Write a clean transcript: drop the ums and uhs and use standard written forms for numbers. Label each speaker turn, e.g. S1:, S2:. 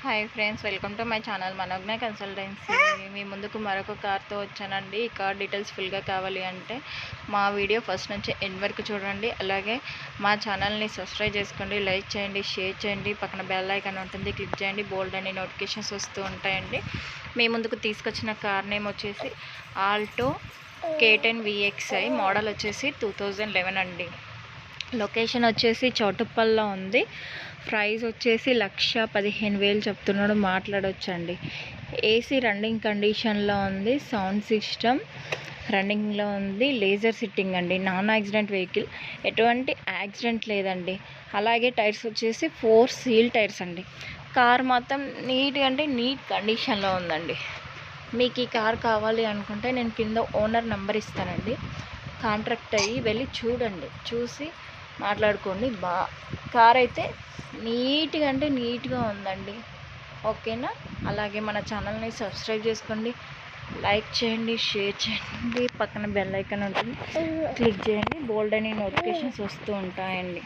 S1: Hi friends, welcome to my channel Manogna consultancy. మీ ముందుకు మరొక కార్తో వచ్చానండి. ఈ కార్ డీటెయిల్స్ ఫుల్గా కావాలి అంటే మా వీడియో ఫస్ట్ నుంచి ఎండ్ వరకు చూడండి. అలాగే మా ఛానల్ని సబ్స్క్రైబ్ చేసుకోండి, లైక్ చేయండి, షేర్ చేయండి. పక్కన బెల్ ఐకాన్ ఉంటుంది, క్లిక్ చేయండి. బోల్డ్ అనే నోటిఫికేషన్స్ వస్తూ ఉంటాయండి. మీ ముందుకు తీసుకొచ్చిన కార్ నేమ్ వచ్చేసి ఆల్టో K10 VXi. మోడల్ వచ్చేసి 2011 అండి. లొకేషన్ వచ్చేసి చౌటుప్పల్లో ఉంది. ప్రైస్ వచ్చేసి 1,15,000 చెప్తున్నాడు, మాట్లాడొచ్చండి. ఏసీ రన్నింగ్ కండిషన్లో ఉంది. సౌండ్ సిస్టమ్ రన్నింగ్లో ఉంది. లేజర్ సిట్టింగ్ అండి. నాన్ యాక్సిడెంట్ వెహికల్, ఎటువంటి యాక్సిడెంట్ లేదండి. అలాగే టైర్స్ వచ్చేసి 4 సీల్ టైర్స్ అండి. కార్ మొత్తం నీట్ కండిషన్లో ఉందండి. మీకు ఈ కార్ కావాలి అనుకుంటే నేను కింద ఓనర్ నెంబర్ ఇస్తానండి. కాంట్రాక్ట్ అయ్యి వెళ్ళి చూడండి, చూసి మాట్లాడుకోండి. కార్ అయితే నీట్గా ఉందండి. ఓకేనా? అలాగే మన ఛానల్ని సబ్స్క్రైబ్ చేసుకోండి, లైక్ చేయండి, షేర్ చేయండి. పక్కన బెల్ ఐకాన్ ఉంటుంది, క్లిక్ చేయండి. బోల్డ్ అని నోటిఫికేషన్స్ వస్తూ ఉంటాయండి.